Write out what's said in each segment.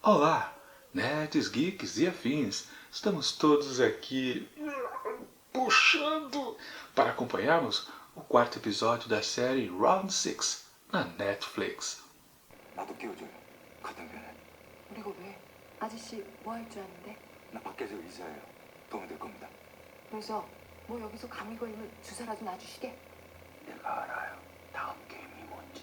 Olá, nerds, geeks e afins. Estamos todos aqui puxando para acompanharmos o quarto episódio da série Round 6 na Netflix. 나도 끼워줘요. 같은 편에. 그리고 왜? 아저씨 뭐 할 줄 아는데? 나 밖에서 의사예요. 도움이 될 겁니다. 그래서 뭐 여기서 감기 걸리면 주사라도 놔주시게? 내가 알아요. 다음 게임이 뭔지.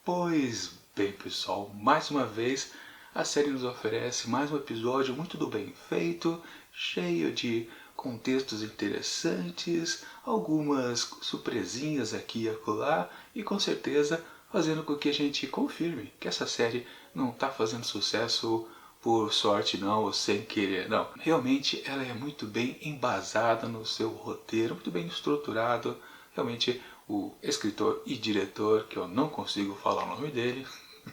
Pois bem, pessoal, mais uma vez a série nos oferece mais um episódio muito do bem feito, cheio de contextos interessantes, algumas surpresinhas aqui e acolá, e com certeza fazendo com que a gente confirme que essa série não está fazendo sucesso por sorte não, ou sem querer, não. Realmente ela é muito bem embasada no seu roteiro, muito bem estruturado. Realmente o escritor e diretor, que eu não consigo falar o nome dele,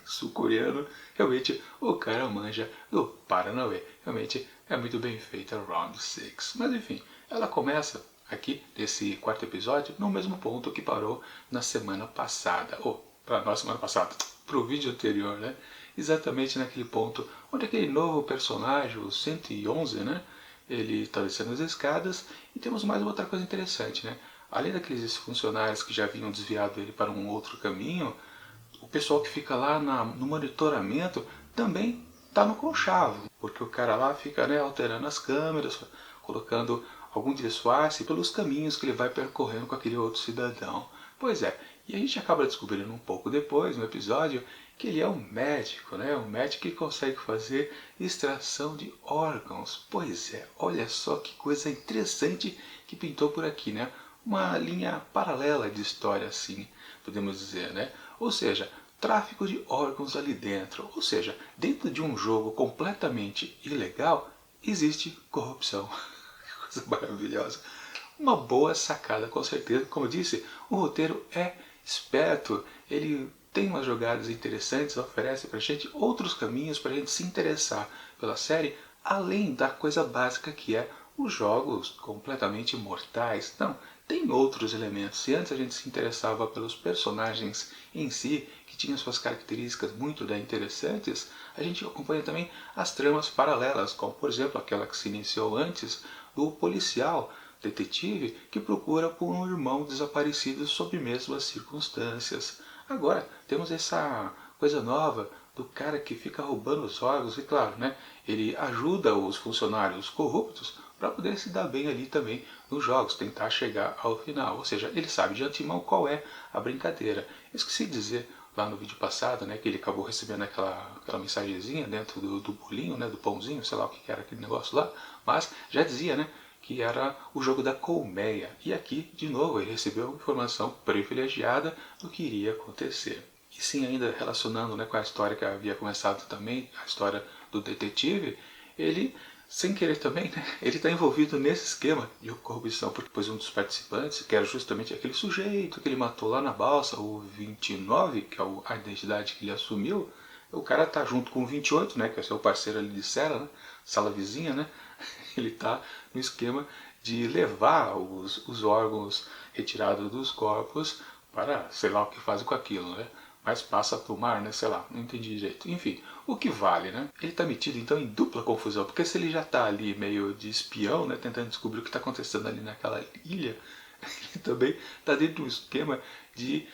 sul-coreano, realmente o cara manja do Paranauê. Realmente é muito bem feita Round 6. Mas enfim, ela começa aqui, nesse quarto episódio, no mesmo ponto que parou na semana passada. Ou, para nós semana passada, para o vídeo anterior, né? Exatamente naquele ponto onde aquele novo personagem, o 111, né? Ele está descendo as escadas e temos mais uma outra coisa interessante, né? Além daqueles funcionários que já haviam desviado ele para um outro caminho, o pessoal que fica lá no monitoramento também está no conchavo, porque o cara lá fica, né, alterando as câmeras, colocando algum disfarce pelos caminhos que ele vai percorrendo com aquele outro cidadão. Pois é, e a gente acaba descobrindo um pouco depois, no episódio, que ele é um médico, né? Um médico que consegue fazer extração de órgãos. Pois é, olha só que coisa interessante que pintou por aqui, né? Uma linha paralela de história, assim, podemos dizer, né? Ou seja, tráfico de órgãos ali dentro. Ou seja, dentro de um jogo completamente ilegal, existe corrupção. Que coisa maravilhosa. Uma boa sacada, com certeza. Como eu disse, o roteiro é esperto. Ele tem umas jogadas interessantes, oferece pra gente outros caminhos pra gente se interessar pela série, além da coisa básica que é os jogos completamente mortais. Não, tem outros elementos. Se antes a gente se interessava pelos personagens em si, que tinham suas características muito interessantes, a gente acompanha também as tramas paralelas, como por exemplo aquela que se iniciou antes do policial, detetive, que procura por um irmão desaparecido sob mesmas circunstâncias. Agora temos essa coisa nova do cara que fica roubando os órgãos e claro, né, ele ajuda os funcionários corruptos para poder se dar bem ali também nos jogos, tentar chegar ao final. Ou seja, ele sabe de antemão qual é a brincadeira. Eu esqueci de dizer lá no vídeo passado, né, que ele acabou recebendo aquela mensagenzinha dentro do bolinho, né, do pãozinho, sei lá o que era aquele negócio lá, mas já dizia, né, que era o jogo da colmeia. E aqui, de novo, ele recebeu informação privilegiada do que iria acontecer. E sim, ainda relacionando, né, com a história que havia começado também, a história do detetive, ele, sem querer também, né, ele está envolvido nesse esquema de corrupção, porque depois um dos participantes, que era justamente aquele sujeito que ele matou lá na balsa, o 29, que é a identidade que ele assumiu, o cara tá junto com o 28, né, que é o seu parceiro ali de cela, né, sala vizinha, né, ele está no esquema de levar os órgãos retirados dos corpos para, sei lá o que fazem com aquilo, né? Mas passa para o mar, né? Sei lá, não entendi direito. Enfim, o que vale, né? Ele está metido então em dupla confusão, porque se ele já está ali meio de espião, né? Tentando descobrir o que está acontecendo ali naquela ilha, ele também está dentro de um esquema de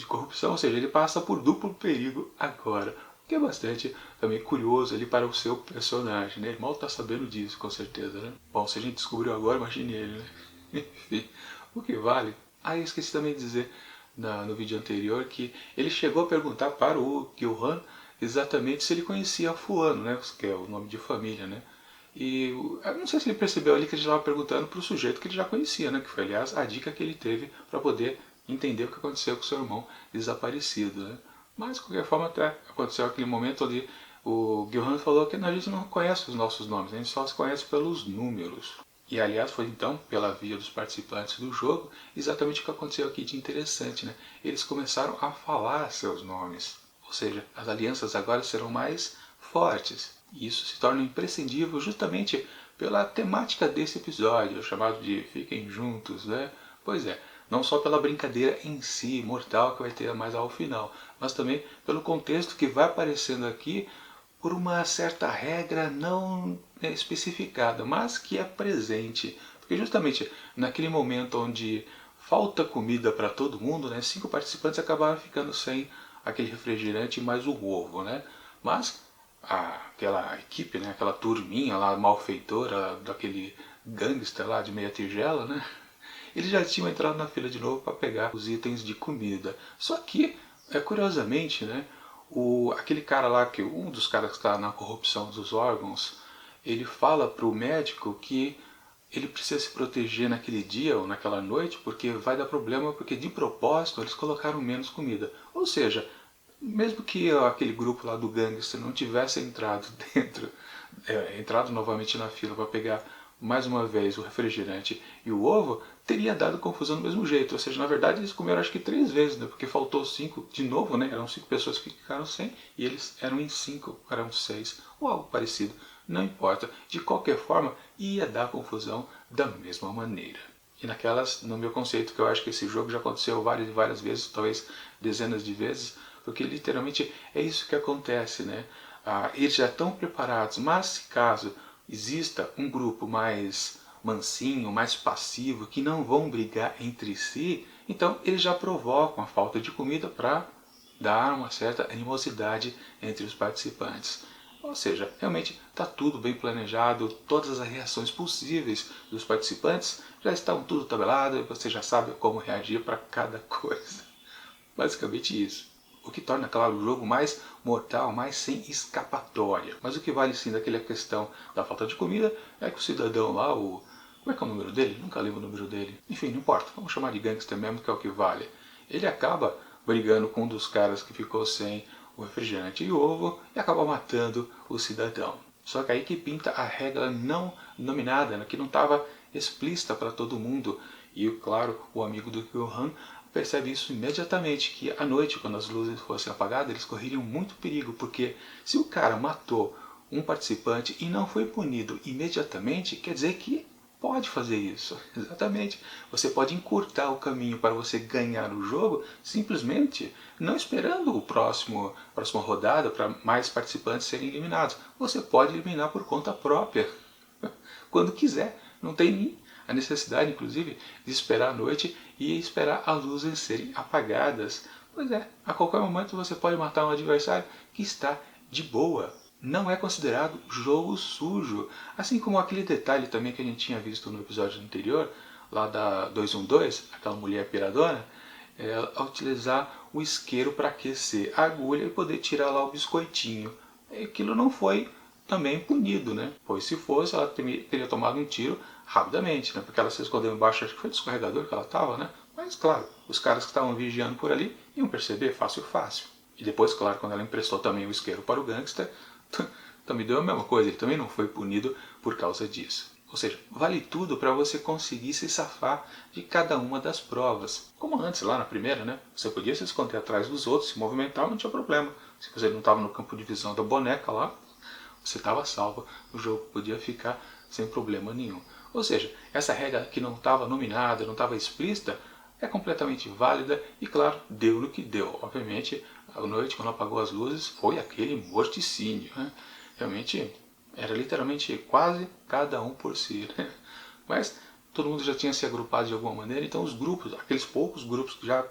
corrupção, ou seja, ele passa por duplo perigo agora. Que é bastante também curioso ali para o seu personagem, né? Ele mal está sabendo disso, com certeza, né? Bom, se a gente descobriu agora, imagine ele, né? Enfim, o que vale... Ah, eu esqueci também de dizer no vídeo anterior que ele chegou a perguntar para o Gil-han exatamente se ele conhecia fulano, né? Que é o nome de família, né? E eu não sei se ele percebeu ali que ele estava perguntando para o sujeito que ele já conhecia, né? Que foi, aliás, a dica que ele teve para poder entender o que aconteceu com seu irmão desaparecido, né? Mas, de qualquer forma, até aconteceu aquele momento onde o Gil-han falou que a gente não conhece os nossos nomes, a gente só se conhece pelos números. E, aliás, foi então, pela via dos participantes do jogo, exatamente o que aconteceu aqui de interessante, né? Eles começaram a falar seus nomes. Ou seja, as alianças agora serão mais fortes. E isso se torna imprescindível justamente pela temática desse episódio, chamado de Fiquem Juntos, né? Pois é, não só pela brincadeira em si, mortal, que vai ter mais ao final, mas também pelo contexto que vai aparecendo aqui por uma certa regra não especificada, mas que é presente. Porque justamente naquele momento onde falta comida para todo mundo, né, 5 participantes acabaram ficando sem aquele refrigerante mais o ovo, né? Mas aquela equipe, né, aquela turminha lá malfeitora, daquele gangster lá de meia tigela, né? Eles já tinham entrado na fila de novo para pegar os itens de comida. Só que, curiosamente, né, aquele cara lá, um dos caras que está na corrupção dos órgãos, ele fala para o médico que ele precisa se proteger naquele dia ou naquela noite porque vai dar problema, porque de propósito eles colocaram menos comida. Ou seja, mesmo que aquele grupo lá do gangster não tivesse entrado entrado novamente na fila para pegar mais uma vez o refrigerante e o ovo, teria dado confusão do mesmo jeito. Ou seja, na verdade eles comeram acho que 3 vezes, né? Porque faltou 5 de novo, né? Eram 5 pessoas que ficaram sem e eles eram em 5, eram 6 ou algo parecido. Não importa. De qualquer forma, ia dar confusão da mesma maneira. E naquelas, no meu conceito, que eu acho que esse jogo já aconteceu várias e várias vezes, talvez dezenas de vezes, porque literalmente é isso que acontece, né? Eles já estão preparados, mas se caso exista um grupo mais mansinho, mais passivo, que não vão brigar entre si, então eles já provocam a falta de comida para dar uma certa animosidade entre os participantes. Ou seja, realmente está tudo bem planejado, todas as reações possíveis dos participantes já estão tudo tabelado e você já sabe como reagir para cada coisa. Basicamente isso. O que torna, claro, o jogo mais mortal, mais sem escapatória. Mas o que vale sim daquela questão da falta de comida é que o cidadão lá, como é que é o número dele? Nunca lembro o número dele. Enfim, não importa, vamos chamar de gangster mesmo, que é o que vale. Ele acaba brigando com um dos caras que ficou sem o refrigerante e o ovo e acaba matando o cidadão. Só que aí que pinta a regra não nominada, né, que não estava explícita para todo mundo. E, claro, o amigo do Kyohan percebe isso imediatamente, que à noite, quando as luzes fossem apagadas, eles correriam muito perigo, porque se o cara matou um participante e não foi punido imediatamente, quer dizer que pode fazer isso. Exatamente. Você pode encurtar o caminho para você ganhar o jogo simplesmente não esperando a próxima rodada para mais participantes serem eliminados. Você pode eliminar por conta própria, quando quiser. Não tem nem a necessidade, inclusive, de esperar a noite e esperar as luzes serem apagadas. Pois é, a qualquer momento você pode matar um adversário que está de boa. Não é considerado jogo sujo. Assim como aquele detalhe também que a gente tinha visto no episódio anterior, lá da 212, aquela mulher piradona, a utilizar o isqueiro para aquecer a agulha e poder tirar lá o biscoitinho. Aquilo não foi também punido, né? Pois se fosse, ela teria tomado um tiro rapidamente, né? Porque ela se escondeu embaixo, acho que foi do escorregador que ela estava, né? Mas claro, os caras que estavam vigiando por ali iam perceber fácil. E depois, claro, quando ela emprestou também o isqueiro para o gangster, também deu a mesma coisa, ele também não foi punido por causa disso. Ou seja, vale tudo para você conseguir se safar de cada uma das provas. Como antes, lá na primeira, né? Você podia se esconder atrás dos outros, se movimentar, não tinha problema. Se você não estava no campo de visão da boneca lá, você estava salvo, o jogo podia ficar sem problema nenhum. Ou seja, essa regra que não estava nominada, não estava explícita, é completamente válida e, claro, deu no que deu. Obviamente, à noite, quando apagou as luzes, foi aquele morticínio, né? Realmente, era literalmente quase cada um por si, né? Mas todo mundo já tinha se agrupado de alguma maneira, então os grupos, aqueles poucos grupos que já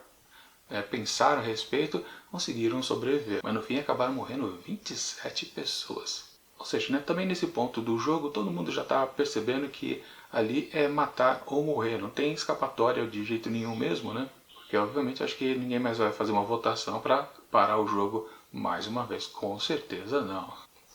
pensaram a respeito, conseguiram sobreviver. Mas no fim acabaram morrendo 27 pessoas. Ou seja, né, também nesse ponto do jogo, todo mundo já está percebendo que ali é matar ou morrer, não tem escapatória de jeito nenhum mesmo, né? Porque obviamente acho que ninguém mais vai fazer uma votação para parar o jogo mais uma vez, com certeza não.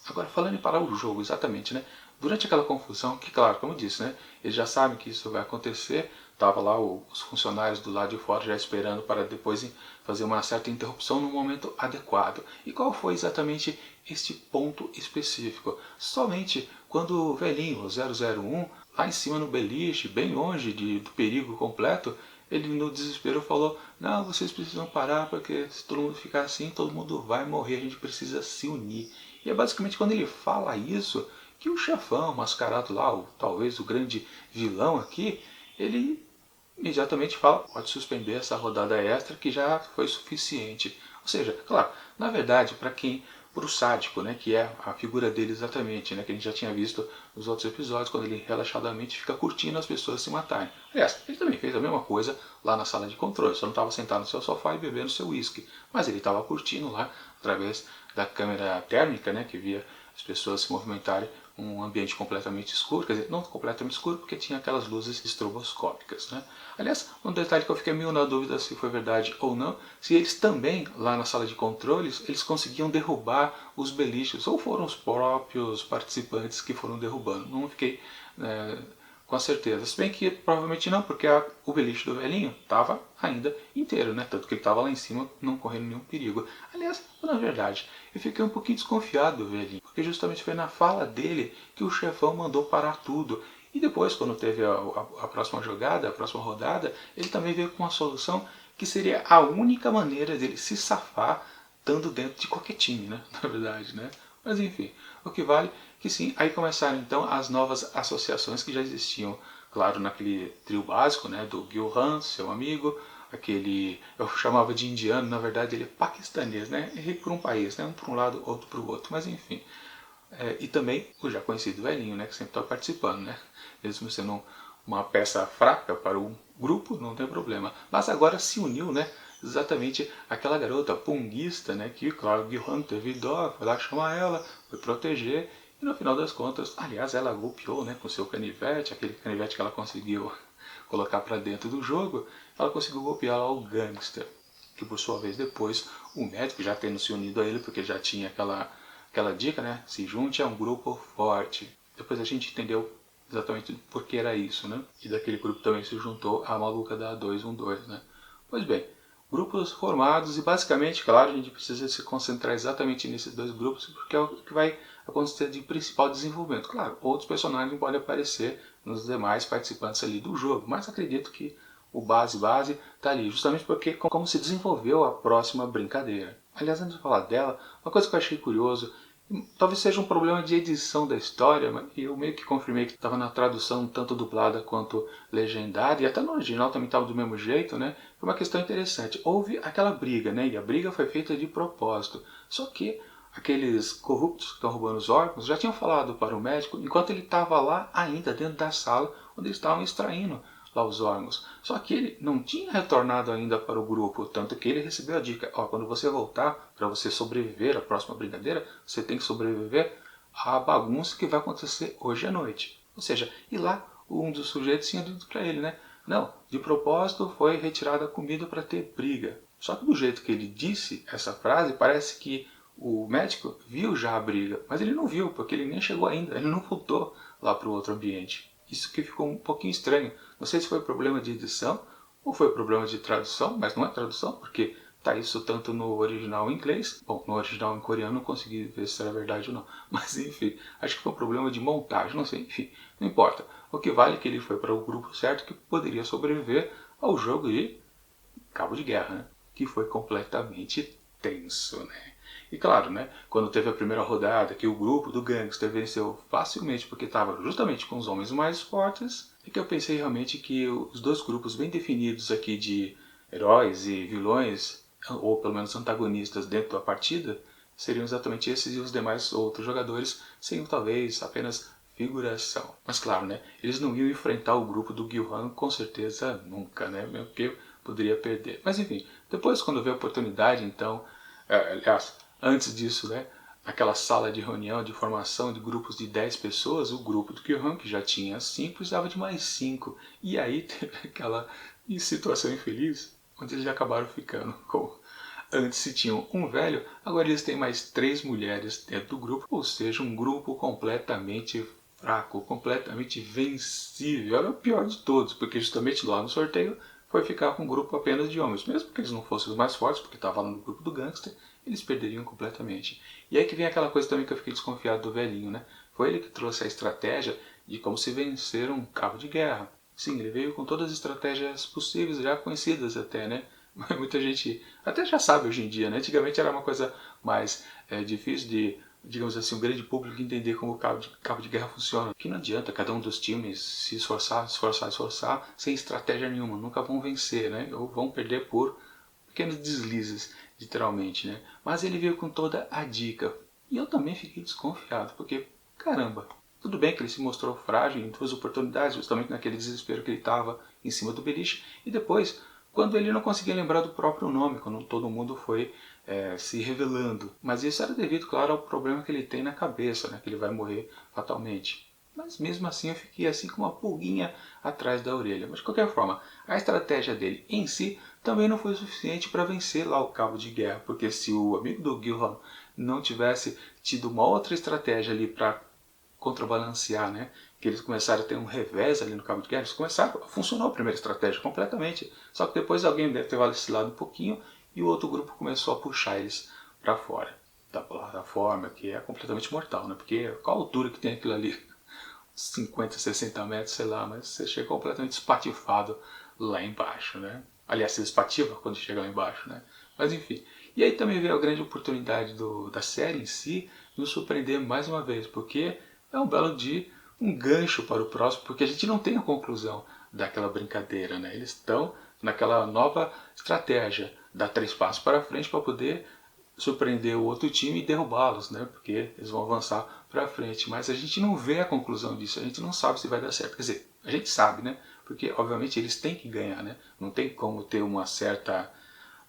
Agora, falando em parar o jogo, exatamente, né? Durante aquela confusão, que claro, como eu disse, né? Eles já sabem que isso vai acontecer, tava lá os funcionários do lado de fora já esperando para depois fazer uma certa interrupção no momento adequado. E qual foi exatamente este ponto específico? Somente quando o velhinho, o 001, lá em cima no beliche, bem longe do perigo completo, ele no desespero falou, não, vocês precisam parar, porque se todo mundo ficar assim, todo mundo vai morrer, a gente precisa se unir. E é basicamente quando ele fala isso, que o chefão mascarado lá, talvez o grande vilão aqui, ele imediatamente fala, pode suspender essa rodada extra que já foi suficiente. Ou seja, claro, na verdade, para quem pro sádico, né, que é a figura dele exatamente, né, que a gente já tinha visto nos outros episódios, quando ele relaxadamente fica curtindo as pessoas se matarem. Aliás, ele também fez a mesma coisa lá na sala de controle, só não estava sentado no seu sofá e bebendo seu uísque, mas ele estava curtindo lá, através da câmera térmica, né, que via as pessoas se movimentarem um ambiente completamente escuro, quer dizer, não completamente escuro, porque tinha aquelas luzes estroboscópicas, né? Aliás, um detalhe que eu fiquei meio na dúvida se foi verdade ou não, se eles também, lá na sala de controles, eles conseguiam derrubar os beliches, ou foram os próprios participantes que foram derrubando. Não fiquei com a certeza. Se bem que provavelmente não, porque o beliche do velhinho estava ainda inteiro, né? Tanto que ele estava lá em cima, não correndo nenhum perigo. Aliás, na verdade, eu fiquei um pouquinho desconfiado do velhinho, porque justamente foi na fala dele que o chefão mandou parar tudo. E depois, quando teve a próxima jogada, a próxima rodada, ele também veio com uma solução que seria a única maneira dele se safar estando dentro de qualquer time, né? Na verdade, né? Mas enfim, o que vale que sim, aí começaram então as novas associações que já existiam, claro, naquele trio básico, né, do Gil Han, seu amigo, aquele, eu chamava de indiano, na verdade ele é paquistanês, né, errei por um país, né, um para um lado, outro para o outro, mas enfim. E também o já conhecido velhinho, né, que sempre está participando, né, mesmo sendo uma peça fraca para o grupo, não tem problema. Mas agora se uniu, né, exatamente aquela garota punguista, né, que, claro, Gil teve dó, foi lá chamar ela, foi proteger, e no final das contas, aliás, ela golpeou, né, com seu canivete, aquele canivete que ela conseguiu colocar para dentro do jogo, ela conseguiu golpear lá o gangster, que por sua vez depois, o médico já tendo se unido a ele, porque já tinha aquela dica, né, se junte a um grupo forte. Depois a gente entendeu exatamente por que era isso, né? E daquele grupo também se juntou a maluca da 212, né? Pois bem, grupos formados e basicamente, claro, a gente precisa se concentrar exatamente nesses dois grupos porque é o que vai acontecer de principal desenvolvimento. Claro, outros personagens podem aparecer nos demais participantes ali do jogo, mas acredito que o base está ali, justamente porque como se desenvolveu a próxima brincadeira. Aliás, antes de falar dela, uma coisa que eu achei curioso, talvez seja um problema de edição da história, mas eu meio que confirmei que estava na tradução tanto dublada quanto legendada, e até no original também estava do mesmo jeito, né? Foi uma questão interessante. Houve aquela briga, né? E a briga foi feita de propósito. Só que aqueles corruptos que estão roubando os órgãos já tinham falado para o médico enquanto ele estava lá ainda dentro da sala onde eles estavam extraindo lá os órgãos. Só que ele não tinha retornado ainda para o grupo, tanto que ele recebeu a dica, ó, quando você voltar, para você sobreviver à próxima brincadeira, você tem que sobreviver à bagunça que vai acontecer hoje à noite. Ou seja, e lá um dos sujeitos tinha dito para ele, né? Não, de propósito foi retirada a comida para ter briga. Só que do jeito que ele disse essa frase, parece que o médico viu já a briga, mas ele não viu, porque ele nem chegou ainda, ele não voltou lá para o outro ambiente. Isso que ficou um pouquinho estranho. Não sei se foi problema de edição ou foi problema de tradução, mas não é tradução, porque tá isso tanto no original em inglês. Bom, no original em coreano não consegui ver se era verdade ou não. Mas enfim, acho que foi um problema de montagem, não sei, enfim, não importa. O que vale é que ele foi para o grupo certo que poderia sobreviver ao jogo de Cabo de Guerra, né? Que foi completamente tenso, né? E claro, né, quando teve a primeira rodada, que o grupo do gangster venceu facilmente porque estava justamente com os homens mais fortes, é que eu pensei realmente que os dois grupos bem definidos aqui de heróis e vilões, ou pelo menos antagonistas dentro da partida, seriam exatamente esses e os demais outros jogadores seriam talvez apenas figuração. Mas claro, né, eles não iam enfrentar o grupo do Gil-Han com certeza nunca, né, porque poderia perder. Mas enfim, depois quando veio a oportunidade, então, aliás, antes disso, né, naquela sala de reunião de formação de grupos de 10 pessoas, o grupo do Gil-Han, que já tinha 5, precisava de mais 5. E aí teve aquela situação infeliz, onde eles acabaram ficando com... Antes se tinham um velho, agora eles têm mais 3 mulheres dentro do grupo, ou seja, um grupo completamente fraco, completamente vencível. Era o pior de todos, porque justamente lá no sorteio foi ficar com um grupo apenas de homens. Mesmo que eles não fossem os mais fortes, porque estavam lá no grupo do gangster, eles perderiam completamente. E aí que vem aquela coisa também que eu fiquei desconfiado do velhinho, né? Foi ele que trouxe a estratégia de como se vencer um cabo de guerra. Sim, ele veio com todas as estratégias possíveis, já conhecidas até, né? Muita gente até já sabe hoje em dia, né? Antigamente era uma coisa mais difícil de, digamos assim, um grande público entender como o cabo de guerra funciona. Que não adianta cada um dos times se esforçar, sem estratégia nenhuma. Nunca vão vencer, né? Ou vão perder por pequenos deslizes, literalmente, né? Mas ele veio com toda a dica. E eu também fiquei desconfiado, porque, caramba, tudo bem que ele se mostrou frágil em 2 oportunidades, justamente naquele desespero que ele estava em cima do beliche, e depois, quando ele não conseguia lembrar do próprio nome, quando todo mundo foi se revelando. Mas isso era devido, claro, ao problema que ele tem na cabeça, né? Que ele vai morrer fatalmente. Mas mesmo assim eu fiquei assim com uma pulguinha atrás da orelha. Mas de qualquer forma, a estratégia dele em si também não foi suficiente para vencer lá o cabo de guerra. Porque se o amigo do Gilhan não tivesse tido uma outra estratégia ali para contrabalancear, né? Que eles começaram a ter um revés ali no cabo de guerra, eles começaram, funcionou a primeira estratégia completamente. Só que depois alguém deve ter vacilado um pouquinho e o outro grupo começou a puxar eles para fora da plataforma, que é completamente mortal, né? Porque qual a altura que tem aquilo ali? 50, 60 metros, sei lá, mas você chega completamente espatifado lá embaixo, né? Aliás, você espativa quando chega lá embaixo, né? Mas enfim. E aí também veio a grande oportunidade da série em si nos surpreender mais uma vez, porque é um belo de um gancho para o próximo, porque a gente não tem a conclusão daquela brincadeira, né? Eles estão naquela nova estratégia, dar 3 passos para frente para poder surpreender o outro time e derrubá-los, né? Porque eles vão avançar para frente. Mas a gente não vê a conclusão disso, a gente não sabe se vai dar certo. Quer dizer, a gente sabe, né? Porque obviamente eles têm que ganhar, né? Não tem como ter uma certa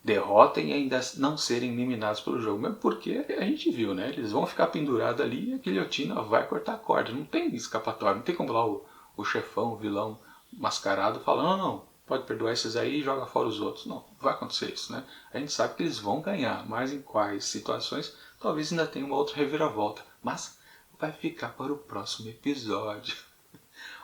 derrota e ainda não serem eliminados pelo jogo. Mesmo porque a gente viu, né? Eles vão ficar pendurados ali e a guilhotina vai cortar a corda. Não tem escapatória, não tem como lá o chefão, o vilão mascarado falando, não, não, pode perdoar esses aí e joga fora os outros. Não, vai acontecer isso, né? A gente sabe que eles vão ganhar, mas em quais situações talvez ainda tenha uma outra reviravolta. Mas vai ficar para o próximo episódio.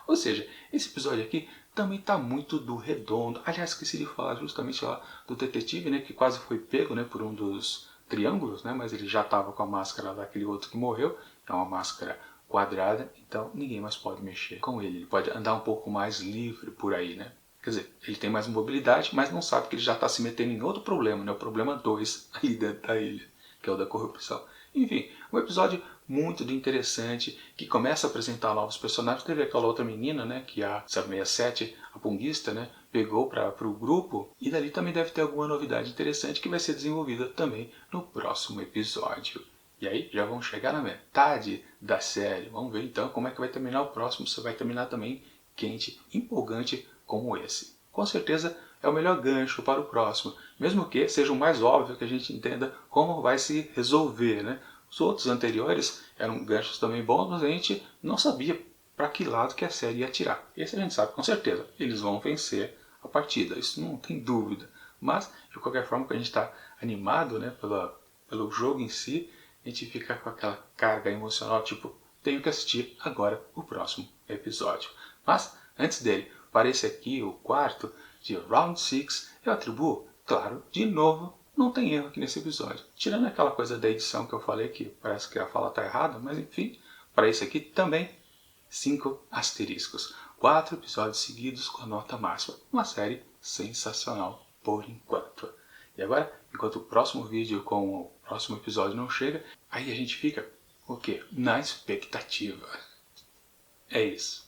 Ou seja, esse episódio aqui também está muito do redondo. Aliás, esqueci de falar justamente lá do detetive, né, que quase foi pego, né, por um dos triângulos, né, mas ele já estava com a máscara daquele outro que morreu. É uma máscara quadrada, então ninguém mais pode mexer com ele. Ele pode andar um pouco mais livre por aí, né? Quer dizer, ele tem mais mobilidade, mas não sabe que ele já está se metendo em outro problema, né? O problema 2 aí dentro da ilha, que é o da corrupção. Enfim, um episódio muito interessante, que começa a apresentar novos personagens. Teve aquela outra menina, né, que a 067, a punguista, né, pegou para o grupo, e dali também deve ter alguma novidade interessante que vai ser desenvolvida também no próximo episódio. E aí já vamos chegar na metade da série. Vamos ver então como é que vai terminar o próximo, se vai terminar também quente, empolgante como esse. Com certeza é o melhor gancho para o próximo, mesmo que seja o mais óbvio que a gente entenda como vai se resolver, né? Os outros anteriores eram ganchos também bons, mas a gente não sabia para que lado que a série ia atirar. Esse a gente sabe com certeza, eles vão vencer a partida, isso não tem dúvida. Mas, de qualquer forma, que a gente está animado, né, pelo jogo em si, a gente fica com aquela carga emocional, tipo, tenho que assistir agora o próximo episódio. Mas, antes dele, para esse aqui, o quarto, de Round 6, eu atribuo, claro, de novo, não tem erro aqui nesse episódio. Tirando aquela coisa da edição que eu falei, que parece que a fala está errada, mas enfim, para esse aqui também, 5 asteriscos. 4 episódios seguidos com a nota máxima. Uma série sensacional, por enquanto. E agora, enquanto o próximo vídeo com o próximo episódio não chega, aí a gente fica, o quê? Na expectativa. É isso.